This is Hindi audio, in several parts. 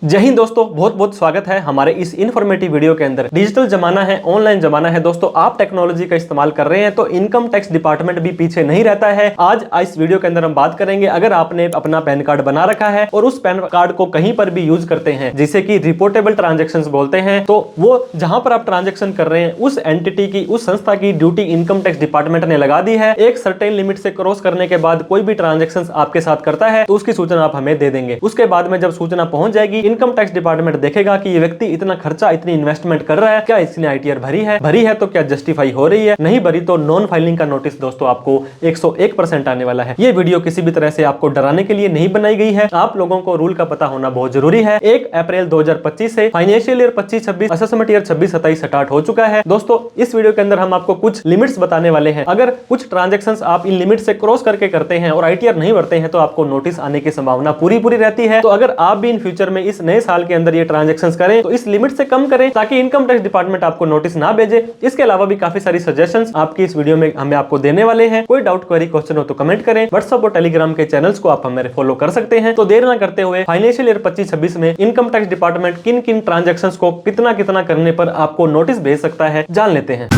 जय हिंद दोस्तों, बहुत बहुत स्वागत है हमारे इस इन्फॉर्मेटिव वीडियो के अंदर। डिजिटल जमाना है, ऑनलाइन जमाना है दोस्तों। आप टेक्नोलॉजी का इस्तेमाल कर रहे हैं तो इनकम टैक्स डिपार्टमेंट भी पीछे नहीं रहता है। आज इस वीडियो के अंदर हम बात करेंगे, अगर आपने अपना पैन कार्ड बना रखा है और उस पैन कार्ड को कहीं पर भी यूज करते हैं, जिसे कि रिपोर्टेबल ट्रांजेक्शन बोलते हैं, तो वो जहां पर आप ट्रांजेक्शन कर रहे हैं उस एंटिटी की, उस संस्था की ड्यूटी इनकम टैक्स डिपार्टमेंट ने लगा दी है। एक सर्टेन लिमिट से क्रॉस करने के बाद कोई भी ट्रांजेक्शन आपके साथ करता है तो उसकी सूचना आप हमें दे देंगे। उसके बाद में जब सूचना पहुंच जाएगी, इनकम टैक्स डिपार्टमेंट देखेगा कि ये व्यक्ति इतना खर्चा, इतनी इन्वेस्टमेंट कर रहा है, क्या इसने आईटीआर भरी है तो क्या जस्टिफाई हो रही है, नहीं भरी तो नॉन फाइलिंग का नोटिस दोस्तों आपको 101% आने वाला है। ये वीडियो किसी भी तरह से आपको डराने के लिए नहीं बनाई गई है। आप लोगों को रूल का पता होना बहुत जरूरी है। 1 अप्रैल 2025 से financial year 25-26, assessment year 26-27 start हो चुका है। दोस्तों इस वीडियो के अंदर हम आपको कुछ लिमिट्स बताने वाले हैं। अगर कुछ ट्रांजेक्शंस आप इन लिमिट से क्रॉस करके करते हैं और आईटीआर नहीं भरते हैं तो आपको नोटिस आने की संभावना पूरी रहती है। तो अगर आप भी इन फ्यूचर में इस नए साल के अंदर ये ट्रांजैक्शंस करें तो इस लिमिट से कम करें, ताकि इनकम टैक्स डिपार्टमेंट आपको नोटिस ना भेजे। इसके अलावा भी काफी सारी सजेशंस आपकी इस वीडियो में हमें आपको देने वाले हैं। कोई डाउट, क्वेरी, क्वेश्चन हो तो कमेंट करें। व्हाट्सएप और टेलीग्राम के चैनल्स को आप हमारे फॉलो कर सकते हैं। तो देर ना करते हुए फाइनेंशियल ईयर 25-26 में इनकम टैक्स डिपार्टमेंट किन किन ट्रांजेक्शंस को कितना करने पर आपको नोटिस भेज सकता है, जान लेते हैं।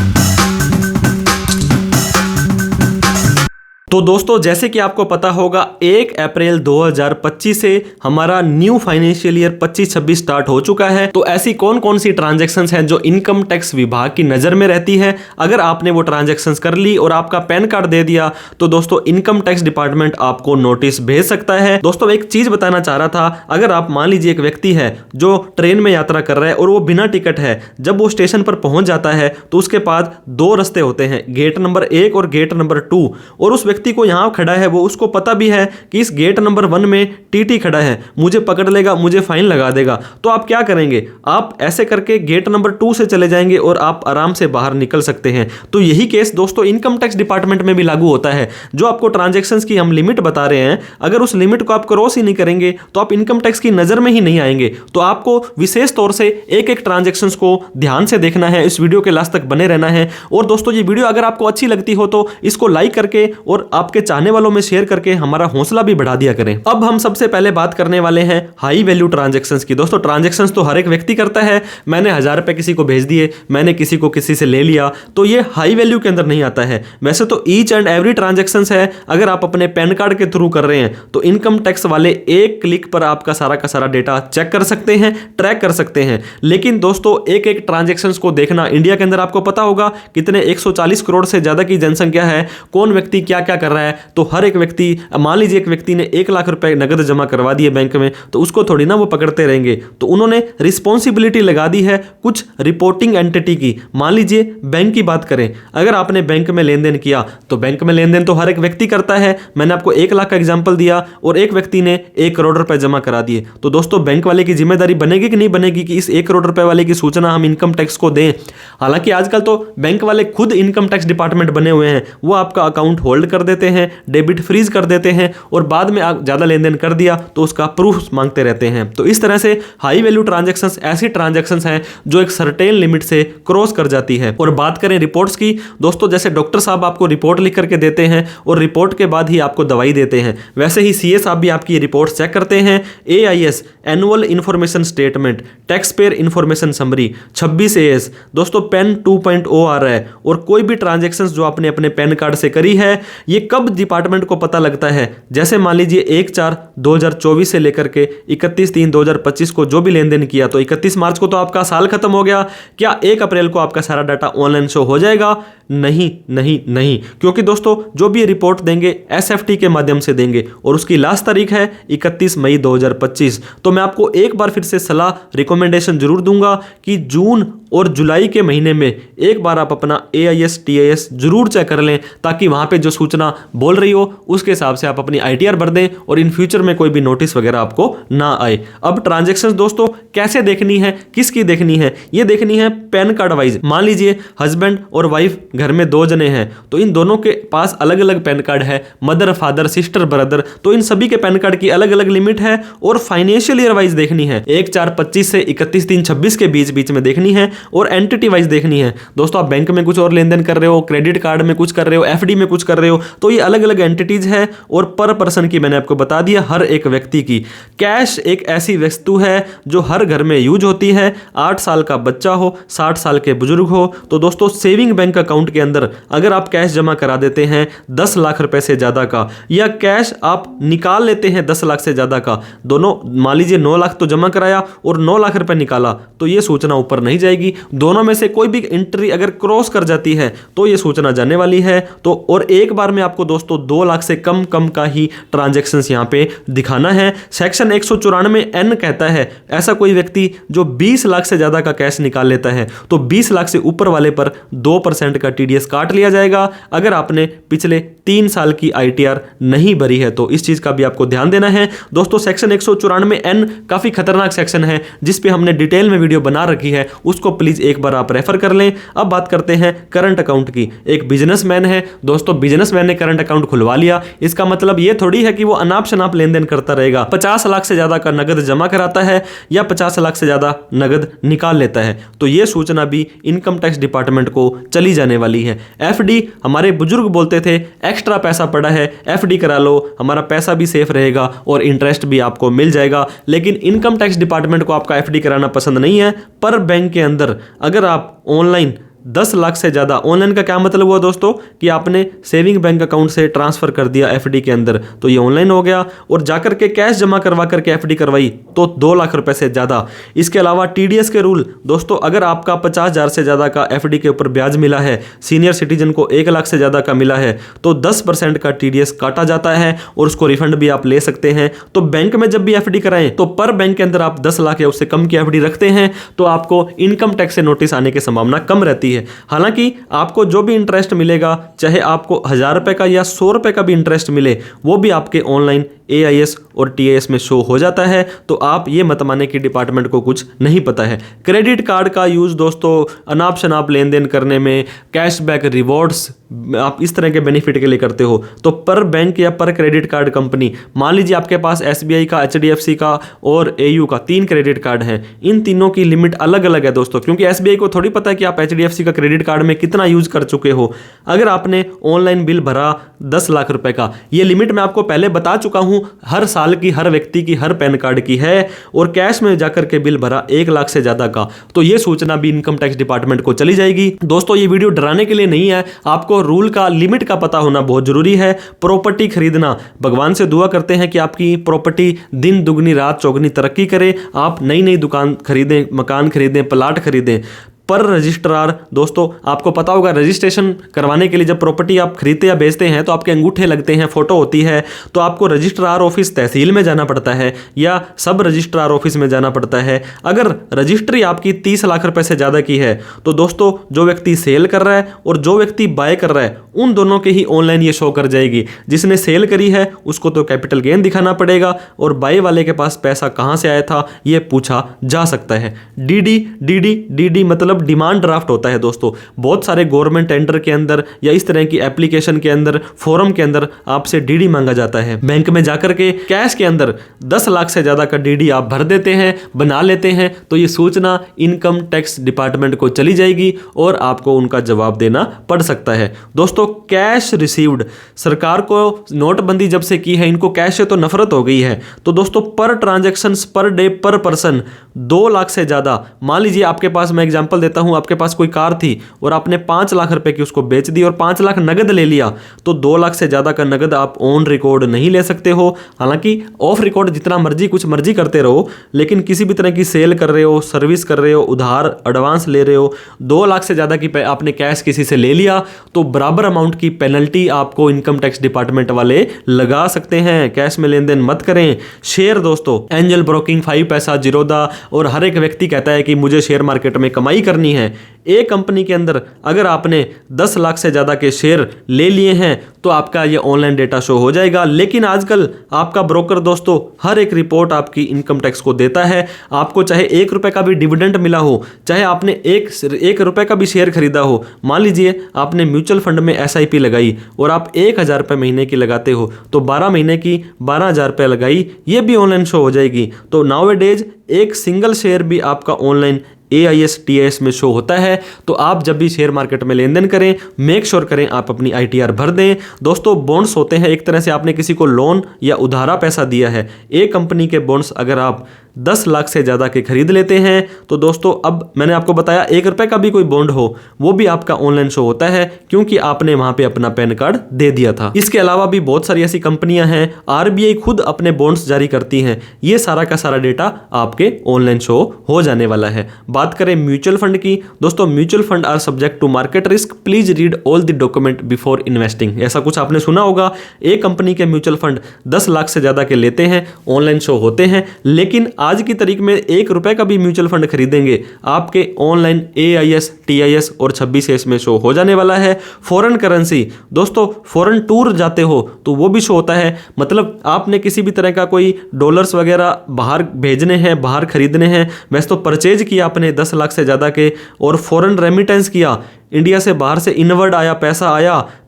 तो दोस्तों जैसे कि आपको पता होगा, 1 अप्रैल 2025 से हमारा न्यू फाइनेंशियल ईयर 25-26 स्टार्ट हो चुका है। तो ऐसी कौन कौन सी ट्रांजैक्शंस हैं जो इनकम टैक्स विभाग की नज़र में रहती है। अगर आपने वो ट्रांजैक्शंस कर ली और आपका पैन कार्ड दे दिया तो दोस्तों इनकम टैक्स डिपार्टमेंट आपको नोटिस भेज सकता है। दोस्तों एक चीज़ बताना चाह रहा था, अगर आप मान लीजिए एक व्यक्ति है जो ट्रेन में यात्रा कर रहा है और वो बिना टिकट है, जब वो स्टेशन पर पहुंच जाता है तो उसके पास 2 रास्ते होते हैं, गेट नंबर 1 और गेट नंबर 2। और उस व्यक्ति को यहां खड़ा है, वो उसको पता भी है कि इस गेट नंबर 1 में टीटी खड़ा है, मुझे पकड़ लेगा, मुझे फाइन लगा देगा। तो आप क्या करेंगे, आप ऐसे करके गेट नंबर 2 से चले जाएंगे और आप आराम से बाहर निकल सकते हैं। तो यही केस दोस्तों इनकम टैक्स डिपार्टमेंट में भी लागू होता है। जो आपको ट्रांजैक्शंस की हम लिमिट बता रहे हैं, अगर उस लिमिट को आप क्रॉस ही नहीं करेंगे तो आप इनकम टैक्स की नजर में ही नहीं आएंगे। तो आपको विशेष तौर से एक एक ट्रांजैक्शंस को ध्यान से देखना है, इस वीडियो के लास्ट तक बने रहना है। और दोस्तों ये वीडियो अगर आपको अच्छी लगती हो तो इसको लाइक करके और आपके चाहने वालों में शेयर करके हमारा हौसला भी बढ़ा दिया करें। अब हम सबसे पहले बात करने वाले हैं हाई वैल्यू ट्रांजैक्शंस की। दोस्तों ट्रांजैक्शंस तो हर एक व्यक्ति करता है। मैंने 1000 रुपए किसी को भेज दिए, मैंने किसी को किसी से ले लिया, तो ये हाई वैल्यू के अंदर नहीं आता है। वैसे तो ईच एंड एवरी ट्रांजैक्शंस है, अगर आप अपने पैन कार्ड के थ्रू कर रहे हैं तो इनकम टैक्स वाले एक क्लिक पर आपका सारा का सारा डेटा चेक कर सकते हैं, ट्रैक कर सकते हैं। लेकिन दोस्तों एक एक ट्रांजैक्शंस को देखना, इंडिया के अंदर आपको पता होगा कितने 140 करोड़ से ज्यादा की जनसंख्या है, कौन व्यक्ति क्या क्या कर रहा है। तो हर एक व्यक्ति, मान लीजिए एक व्यक्ति ने 1 लाख रुपए नगद जमा करवा दिए बैंक में, तो उसको थोड़ी ना वो पकड़ते रहेंगे। तो उन्होंने रिस्पॉन्सिबिलिटी लगा दी है कुछ रिपोर्टिंग एंटिटी की। मान लीजिए बैंक की बात करें, अगर आपने बैंक में लेन देन किया तो बैंक में लेन देन तो हर एक व्यक्ति करता है। मैंने आपको 1 लाख का एग्जाम्पल दिया और एक व्यक्ति ने 1 करोड़ रुपए जमा करा दिए, तो दोस्तों बैंक वाले की जिम्मेदारी बनेगी कि नहीं बनेगी कि इस 1 करोड़ रुपए वाले की सूचना हम इनकम टैक्स को दें। हालांकि आजकल तो बैंक वाले खुद इनकम टैक्स डिपार्टमेंट बने हुए हैं, वो आपका अकाउंट होल्ड कर देते हैं, डेबिट फ्रीज कर देते हैं और बाद में ज्यादा लेन देन कर दिया तो उसका प्रूफ मांगते रहते हैं। तो इस तरह से हाई वैल्यू ट्रांजैक्शंस ऐसी ट्रांजैक्शंस हैं जो एक सर्टेन लिमिट से क्रॉस कर जाती है। और बात करें रिपोर्ट्स की, दोस्तों जैसे डॉक्टर साहब आपको रिपोर्ट लिख करके देते हैं और रिपोर्ट के बाद ही आपको दवाई देते हैं, वैसे ही सीए साहब भी आपकी रिपोर्ट चेक करते हैं। AIS annual information statement, tax payer information summary 26 AS, दोस्तों पेन 2.0 आ रहा है। और कोई भी ट्रांजैक्शंस जो आपने अपने पैन कार्ड से करी है, ये कब डिपार्टमेंट को पता लगता है, जैसे मान लीजिए 1/4/2024 से लेकर के 31/3/2025 को जो भी लेन देन किया, तो 31 मार्च को तो आपका साल खत्म हो गया। क्या 1 अप्रैल को आपका सारा डाटा ऑनलाइन शो हो जाएगा? नहीं नहीं नहीं, क्योंकि दोस्तों जो भी रिपोर्ट देंगे SFT के माध्यम से देंगे और उसकी लास्ट तारीख है 31 मई 2025। तो मैं आपको एक बार फिर से सलाह, रिकमेंडेशन जरूर दूंगा कि जून और जुलाई के महीने में एक बार आप अपना AIS TIS जरूर चेक कर लें, ताकि वहां पे जो सूचना बोल रही हो उसके हिसाब से आप अपनी ITR भर दें और इन फ्यूचर में कोई भी नोटिस वगैरह आपको ना आए। अब ट्रांजैक्शंस दोस्तों कैसे देखनी है, किसकी देखनी है, ये देखनी है पैन कार्ड वाइज। मान लीजिए हस्बैंड और वाइफ घर में 2 जने हैं, तो इन दोनों के पास अलग अलग पैन कार्ड है, मदर, फादर, सिस्टर, ब्रदर, तो इन सभी के पैन कार्ड की अलग अलग लिमिट है और फाइनेंशियल ईयर वाइज देखनी है। 1/4/25 से 31/3/26 के बीच में देखनी है और एंटिटी वाइज देखनी है। दोस्तों आप बैंक में कुछ और लेन देन कर रहे हो, क्रेडिट कार्ड में कुछ कर रहे हो, FD में कुछ कर रहे हो, तो ये अलग अलग एंटिटीज है और पर पर्सन की मैंने आपको बता दिया, हर एक व्यक्ति की। कैश एक ऐसी वस्तु है जो हर घर में यूज होती है, 8 साल का बच्चा हो, 60 साल के बुजुर्ग हो। तो दोस्तों सेविंग बैंक अकाउंट के अंदर अगर आप कैश जमा करा देते हैं 10 लाख रुपए से ज्यादा का, या कैश आप निकाल लेते हैं 10 लाख से ज्यादा का, दोनों मान लीजिए 9 लाख तो जमा कराया और 9 लाख रुपए निकाला, तो ये सूचना ऊपर नहीं जाएगी। दोनों में से कोई भी एंट्री अगर क्रॉस कर जाती है तो ये सूचना जाने वाली है। तो और एक बार में आपको दोस्तों 2 लाख से कम का ही ट्रांजैक्शंस यहां पे दिखाना है। सेक्शन 194(n) कहता है ऐसा कोई व्यक्ति जो 20 लाख से ज्यादा का कैश निकाल लेता है तो 20 लाख से ऊपर वाले पर 2% का टीडीएस काट लिया जाएगा, अगर आपने पिछले 3 साल की आईटीआर नहीं भरी है तो। इस चीज का भी आपको ध्यान देना है दोस्तों। सेक्शन 194(n) काफी खतरनाक सेक्शन है जिस पे हमने डिटेल में वीडियो बना रखी है, उसको प्लीज एक बार आप रेफर कर लें। अब बात करते हैं करंट अकाउंट की। एक बिजनेसमैन है दोस्तों, बिजनेसमैन ने करंट अकाउंट खुलवा लिया, इसका मतलब ये थोड़ी है कि वो अनाप शनाप लेन देन करता रहेगा। 50 लाख से ज्यादा का नगद जमा कराता है या 50 लाख से ज्यादा नगद निकाल लेता है तो यह सूचना भी इनकम टैक्स डिपार्टमेंट को चली जाने वाली है। एफडी, हमारे बुजुर्ग बोलते थे एक्स्ट्रा पैसा पड़ा है एफडी करा लो, हमारा पैसा भी सेफ रहेगा और इंटरेस्ट भी आपको मिल जाएगा। लेकिन इनकम टैक्स डिपार्टमेंट को आपका एफडी कराना पसंद नहीं है। पर बैंक के अंदर अगर आप ऑनलाइन 10 लाख से ज़्यादा, ऑनलाइन का क्या मतलब हुआ दोस्तों कि आपने सेविंग बैंक अकाउंट से ट्रांसफ़र कर दिया एफडी के अंदर, तो ये ऑनलाइन हो गया। और जाकर के कैश जमा करवा करके एफडी करवाई तो 2 लाख रुपए से ज़्यादा। इसके अलावा टीडीएस के रूल दोस्तों, अगर आपका 50,000 से ज़्यादा का एफडी के ऊपर ब्याज मिला है, सीनियर सिटीजन को 1 लाख से ज़्यादा का मिला है, तो 10% का टीडीएस काटा जाता है और उसको रिफंड भी आप ले सकते हैं। तो बैंक में जब भी एफडी कराएं तो पर बैंक के अंदर आप 10 लाख या उससे कम की एफडी रखते हैं तो आपको इनकम टैक्स से नोटिस आने की संभावना कम रहती है। हालांकि आपको जो भी इंटरेस्ट मिलेगा, चाहे आपको 1000 रुपए का या 100 रुपए का भी इंटरेस्ट मिले, वो भी आपके ऑनलाइन AIS और TIS में शो हो जाता है। तो आप ये मत माने कि डिपार्टमेंट को कुछ नहीं पता है। क्रेडिट कार्ड का यूज दोस्तों अनाप शनाप लेन देन करने में, कैशबैक, रिवॉर्ड्स, आप इस तरह के बेनिफिट के लिए करते हो तो पर बैंक या पर क्रेडिट कार्ड कंपनी, मान लीजिए आपके पास SBI का, HDFC का और AU का 3 क्रेडिट कार्ड हैं, इन तीनों की लिमिट अलग अलग है दोस्तों, क्योंकि SBI को थोड़ी पता है कि आप HDFC का क्रेडिट कार्ड में कितना यूज कर चुके हो। अगर आपने ऑनलाइन बिल भरा 10 लाख रुपए का, ये लिमिट मैं आपको पहले बता चुका हूं, हर साल की, हर व्यक्ति की, हर पैन कार्ड की है, और कैश में जाकर के बिल भरा 1 लाख से ज्यादा का, तो ये सूचना भी इनकम टैक्स डिपार्टमेंट को चली जाएगी। दोस्तों ये वीडियो डराने के लिए नहीं है, आपको रूल का, लिमिट का पता होना बहुत जरूरी है। प्रॉपर्टी खरीदना, भगवान से दुआ करते हैं कि आपकी प्रॉपर्टी दिन दुगनी रात चौगनी तरक्की करे, आप नई नई दुकान खरीदें, मकान खरीदें, प्लाट खरीदें। पर रजिस्ट्रार दोस्तों, आपको पता होगा रजिस्ट्रेशन करवाने के लिए जब प्रॉपर्टी आप खरीदते या बेचते हैं तो आपके अंगूठे लगते हैं, फोटो होती है, तो आपको रजिस्ट्रार ऑफिस तहसील में जाना पड़ता है या सब रजिस्ट्रार ऑफिस में जाना पड़ता है। अगर रजिस्ट्री आपकी 30 लाख रुपए से ज़्यादा की है तो दोस्तों जो व्यक्ति सेल कर रहा है और जो व्यक्ति बाय कर रहा है उन दोनों के ही ऑनलाइन ये शो कर जाएगी। जिसने सेल करी है उसको तो कैपिटल गेन दिखाना पड़ेगा और बाय वाले के पास पैसा कहाँ से आया था ये पूछा जा सकता है। DD मतलब डिमांड ड्राफ्ट होता है दोस्तों। बहुत सारे गवर्नमेंट टेंडर के अंदर या इस तरह की एप्लीकेशन के अंदर, फॉर्म के अंदर आपसे DD मांगा जाता है। बैंक में जाकर के कैश के अंदर 10 लाख से ज्यादा का DD आप भर देते हैं, बना लेते हैं, तो ये सूचना इनकम टैक्स डिपार्टमेंट को चली जाएगी और आपको उनका जवाब देना पड़ सकता है। दोस्तों कैश रिसीव्ड, सरकार को नोटबंदी जब से की है इनको कैश से तो नफरत हो गई है। तो दोस्तों पर ट्रांजेक्शन, पर डे, पर पर्सन 2 लाख से ज्यादा, मान लीजिए आपके पास, मैं एग्जांपल देता हूं, आपके पास कोई कार थी और आपने 5 लाख रुपए की उसको बेच दी और 5 लाख नगद ले लिया, तो 2 लाख से ज्यादा का नगद आप ऑन रिकॉर्ड नहीं ले सकते हो। हालांकि ऑफ रिकॉर्ड जितना मर्जी कुछ मर्जी करते रहो, लेकिन किसी भी तरह की सेल कर रहे हो, सर्विस कर रहे हो, उधार एडवांस ले रहे हो, 2 लाख से ज्यादा की आपने कैश किसी से ले लिया तो बराबर अमाउंट की पेनल्टी आपको इनकम टैक्स डिपार्टमेंट वाले लगा सकते हैं। कैश में लेन देन मत करें। शेयर दोस्तों, एंजल ब्रोकिंग, 5 पैसा, जीरोदा, और हर एक व्यक्ति कहता है कि मुझे शेयर मार्केट में कमाई करनी है। एक कंपनी के अंदर अगर आपने 10 लाख से ज्यादा के शेयर ले लिए हैं तो आपका ये ऑनलाइन डेटा शो हो जाएगा। लेकिन आजकल आपका ब्रोकर दोस्तों हर एक रिपोर्ट आपकी इनकम टैक्स को देता है। आपको चाहे 1 रुपए का भी डिविडेंड मिला हो, चाहे आपने 1 रुपए का भी शेयर खरीदा हो, मान लीजिए आपने म्यूचुअल फंड में SIP लगाई और आप 1000 रुपए महीने की लगाते हो तो 12 महीने की 12,000 रुपए लगाई, ये भी ऑनलाइन शो हो जाएगी। तो नाउ ए डेज एक सिंगल शेयर भी आपका ऑनलाइन AIS TIS में शो होता है। तो आप जब भी शेयर मार्केट में लेन देन करें, मेक श्योर करें आप अपनी ITR भर दें। दोस्तों बॉन्ड्स होते हैं, एक तरह से आपने किसी को लोन या उधारा पैसा दिया है। एक कंपनी के बॉन्ड्स अगर आप 10 लाख से ज़्यादा के खरीद लेते हैं तो दोस्तों, अब मैंने आपको बताया 1 रुपए का भी कोई बॉन्ड हो वो भी आपका ऑनलाइन शो होता है, क्योंकि आपने वहां पे अपना पैन कार्ड दे दिया था। इसके अलावा भी बहुत सारी ऐसी कंपनियां हैं, RBI खुद अपने बॉन्ड्स जारी करती हैं। ये सारा का सारा डेटा आपके ऑनलाइन शो हो जाने वाला है। बात करें म्यूचुअल फंड की, दोस्तों mutual fund are subject to market risk, please read all the document before investing. ऐसा कुछ आपने सुना होगा। एक कंपनी के म्यूचुअल फंड 10 लाख से ज्यादा के लेते हैं, ऑनलाइन शो होते हैं, लेकिन आज की तारीख में 1 रुपए का भी म्यूचुअल फंड खरीदेंगे आपके ऑनलाइन AIS TIS और 26S में शो हो जाने वाला है। फॉरेन करेंसी, दोस्तों फॉरेन टूर जाते हो तो वो भी शो होता है। मतलब आपने किसी भी तरह का कोई डॉलर्स वगैरह बाहर भेजने हैं, बाहर खरीदने हैं, वैसे तो परचेज किया आपने 10 लाख से ज़्यादा के, और फॉरेन रेमिटेंस किया, इंडिया से बाहर से इनवर्ड आया,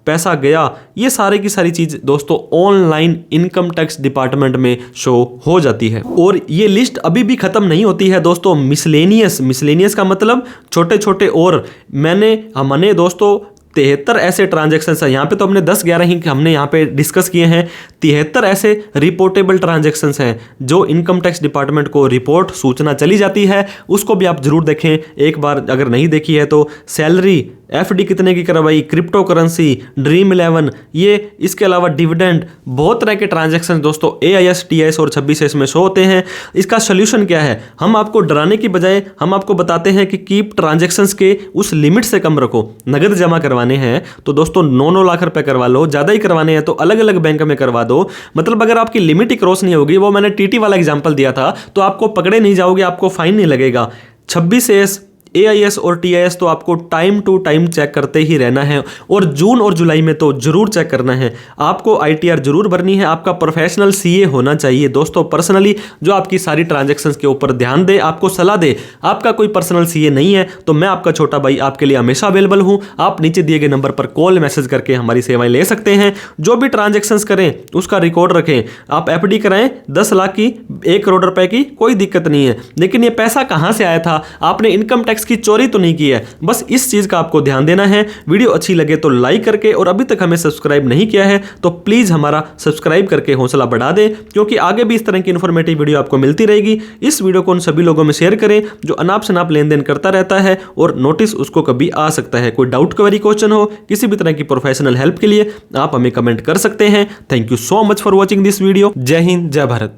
पैसा गया, ये सारे की सारी चीज दोस्तों ऑनलाइन इनकम टैक्स डिपार्टमेंट में शो हो जाती है। और ये लिस्ट अभी भी खत्म नहीं होती है दोस्तों। मिसलेनियस का मतलब छोटे छोटे, और हमने दोस्तों 73 ऐसे ट्रांजेक्शन है यहाँ पे, तो हमने 10-11 ही हमने यहाँ पे डिस्कस किए हैं। 73 ऐसे रिपोर्टेबल ट्रांजेक्शंस हैं जो इनकम टैक्स डिपार्टमेंट को रिपोर्ट सूचना चली जाती है, उसको भी आप जरूर देखें एक बार अगर नहीं देखी है तो। सैलरी, FD कितने की करवाई, क्रिप्टो करेंसी, ड्रीम 11, ये इसके अलावा डिविडेंड, बहुत तरह के ट्रांजेक्शन दोस्तों AIS TIS और 26S में शो होते हैं। इसका सोल्यूशन क्या है? हम आपको डराने की बजाय हम आपको बताते हैं कि कीप ट्रांजेक्शंस के उस लिमिट से कम रखो। नगद जमा करवाने हैं तो दोस्तों 9-9 लाख रुपए करवा लो, ज़्यादा ही करवाने हैं तो अलग अलग बैंक में करवा दो। मतलब अगर आपकी लिमिट ही क्रॉस नहीं होगी, वो मैंने TT वाला एग्जाम्पल दिया था, तो आपको पकड़े नहीं जाओगे, आपको फाइन नहीं लगेगा। 26S AIS और TIS तो आपको टाइम टू टाइम चेक करते ही रहना है, और जून और जुलाई में तो जरूर चेक करना है। आपको ITR जरूर भरनी है। आपका प्रोफेशनल CA होना चाहिए दोस्तों, पर्सनली जो आपकी सारी ट्रांजैक्शंस के ऊपर ध्यान दे, आपको सलाह दे। आपका कोई पर्सनल CA नहीं है तो मैं आपका छोटा भाई आपके लिए हमेशा अवेलेबल हूं। आप नीचे दिए गए नंबर पर कॉल मैसेज करके हमारी सेवाएं ले सकते हैं। जो भी ट्रांजेक्शन्स करें उसका रिकॉर्ड रखें। आप FD कराएं 10 लाख की, 1 करोड़ रुपए की, कोई दिक्कत नहीं है, लेकिन ये पैसा कहां से आया था? आपने इनकम टैक्स की चोरी तो नहीं की है। बस इस चीज का आपको ध्यान देना है। वीडियो अच्छी लगे तो लाइक करके, और अभी तक हमें सब्सक्राइब नहीं किया है तो प्लीज हमारा सब्सक्राइब करके हौसला बढ़ा दें, क्योंकि आगे भी इस तरह की इन्फॉर्मेटिव वीडियो आपको मिलती रहेगी। इस वीडियो को उन सभी लोगों में शेयर करें जो अनाप शनाप लेन देन करता रहता है और नोटिस उसको कभी आ सकता है। कोई डाउट क्वेरी क्वेश्चन हो, किसी भी तरह की प्रोफेशनल हेल्प के लिए आप हमें कमेंट कर सकते हैं। Thank you so much for watching this video. जय हिंद, जय भारत।